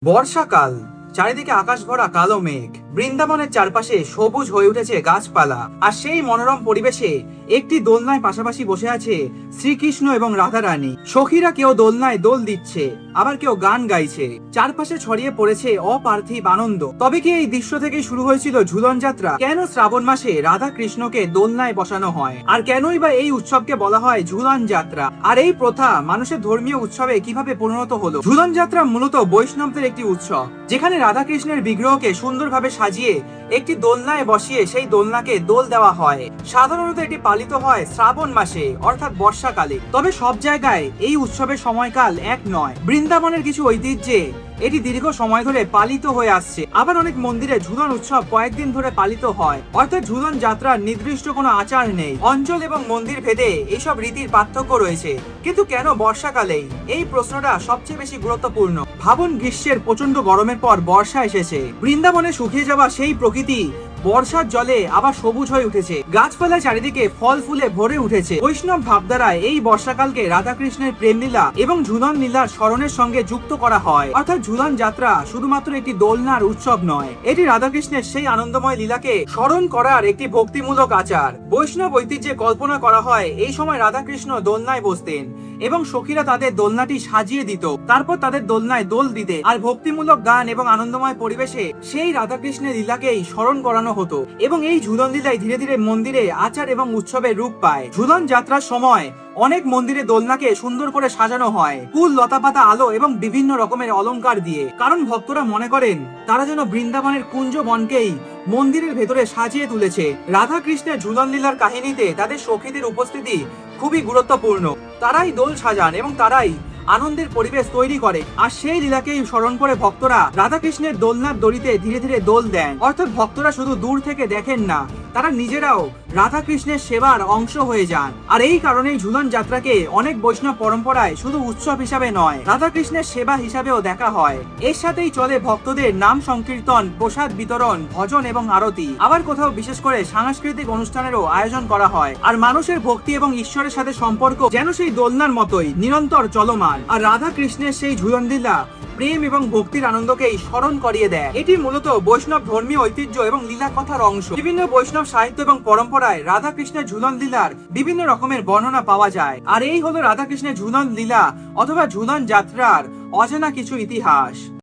বর্ষাকাল, চারিদিকে আকাশ ভরা কালো মেঘ। বৃন্দাবনের চারপাশে সবুজ হয়ে উঠেছে গাছপালা। আর সেই মনোরম পরিবেশে একটি দোলনায় পাশাপাশি বসে আছে শ্রীকৃষ্ণ এবং রাধা রানী। সখীরা কেউ দোলনায় দোল দিচ্ছে, আবার কেউ গান গাইছে। চারপাশে ছড়িয়ে পড়েছে অপার্থিব আনন্দ। তবে কি এই দৃশ্য থেকেই শুরু হয়েছিল ঝুলন যাত্রা? কেন শ্রাবণ মাসে রাধা কৃষ্ণকে দোলনায় বসানো হয়, আর কেনই বা এই উৎসবকে বলা হয় ঝুলন যাত্রা? আর এই প্রথা মানুষের ধর্মীয় উৎসবে কিভাবে পরিণত হলো? ঝুলন যাত্রা মূলত বৈষ্ণবদের একটি উৎসব, যেখানে রাধা কৃষ্ণের বিগ্রহকে সুন্দরভাবে সাজিয়ে একটি দোলনায় বসিয়ে সেই দোলনাকে দোল দেওয়া হয়। সাধারণত এটি পালিত হয় শ্রাবণ মাসে, অর্থাৎ বর্ষাকালে। তবে সব জায়গায় এই উৎসবের সময়কাল এক নয়। বৃন্দাবনের কিছু ঐতিহ্যে এটি দীর্ঘ সময় ধরে পালিত হয়ে আসছে। আবার অনেক মন্দিরে ঝুলন উৎসব কয়েকদিন ধরে পালিত হয়। অর্থাৎ ঝুলন যাত্রার নির্দিষ্ট কোনো আচার নেই। অঞ্চল এবং মন্দির ভেদে এইসব রীতির পার্থক্য রয়েছে। কিন্তু কেন বর্ষাকালেই? এই প্রশ্নটা সবচেয়ে বেশি গুরুত্বপূর্ণ। ভাবুন, গ্রীষ্মের প্রচন্ড গরমের পর বর্ষা এসেছে। বৃন্দাবনে শুকিয়ে যাওয়া সেই প্রকৃতি বর্ষার জলে আবার সবুজ হয়ে উঠেছে। গাছপালা চারিদিকে ফল ফুলে ভরে উঠেছে। বৈষ্ণব ভাবধারায় এই বর্ষাকালকে রাধাকৃষ্ণের প্রেম লীলা এবং ঝুলন লীলার স্মরণের সঙ্গে যুক্ত করা হয়। অর্থাৎ ঝুলন যাত্রা শুধুমাত্র একটি দোলনার উৎসব নয়, এটি রাধাকৃষ্ণের সেই আনন্দময় লীলাকে স্মরণ করার একটি ভক্তিমূলক আচার। বৈষ্ণব ঐতিহ্যে কল্পনা করা হয় এই সময় রাধাকৃষ্ণ দোলনায় বসতেন এবং সখীরা তাদের দোলনাটি সাজিয়ে দিত, তারপর তাদের দোলনায় দোল দিতে। আর ভক্তিমূলক গান এবং আনন্দময় পরিবেশে সেই রাধাকৃষ্ণের লীলাকেই স্মরণ করানো হতো। এবং এই ঝুলন লীলাই ধীরে ধীরে মন্দিরে আচার এবং উৎসবের রূপ পায়। ঝুলন যাত্রার সময় অনেক মন্দিরে দোলনাকে সুন্দর করে সাজানো হয় ফুল, লতাপাতা, আলো এবং বিভিন্ন রকমের অলংকার দিয়ে। কারণ ভক্তরা মনে করেন তারা যেন বৃন্দাবনের কুঞ্জ বনকেই মন্দিরের ভেতরে সাজিয়ে তুলেছে। রাধা কৃষ্ণের ঝুলন লীলার কাহিনীতে তাদের সখীদের উপস্থিতি খুবই গুরুত্বপূর্ণ। তারাই দোল সাজান এবং তারাই আনন্দের পরিবেশ তৈরি করে। আর সেই লীলাকেই স্মরণ করে ভক্তরা রাধাকৃষ্ণের দোলনার দড়িতে ধীরে ধীরে দোল দেন। অর্থাৎ ভক্তরা শুধু দূর থেকে দেখেন না, তারা নিজেরাও রাধাকৃষ্ণের সেবার অংশ হয়ে যান। আর এই কারণেই ঝুলন যাত্রাকে অনেক বৈষ্ণব পরম্পরায় শুধু উৎসব হিসাবে নয়, রাধাকৃষ্ণের সেবা হিসাবেও দেখা হয়। এর সাথেই চলে ভক্তদের নাম সংকীর্তন, প্রসাদ বিতরণ, ভজন এবং আরতি। আবার কোথাও বিশেষ করে সাংস্কৃতিক অনুষ্ঠানেরও আয়োজন করা হয়। আর মানুষের ভক্তি এবং ঈশ্বরের সাথে সম্পর্ক যেন সেই দোলনার মতোই নিরন্তর চলমান। আর রাধা কৃষ্ণের সেই ঝুলন লীলা প্রেম এবং ভক্তির আনন্দকেই স্মরণ করিয়ে দেয়। এটি মূলত বৈষ্ণব ধর্মীয় ঐতিহ্য এবং লীলা কথার অংশ। বিভিন্ন বৈষ্ণব সাহিত্য এবং পরম্পরায় রাধা কৃষ্ণের ঝুলন লীলার বিভিন্ন রকমের বর্ণনা পাওয়া যায়। আর এই হলো রাধা কৃষ্ণের ঝুলন লীলা অথবা ঝুলন যাত্রার অজানা কিছু ইতিহাস।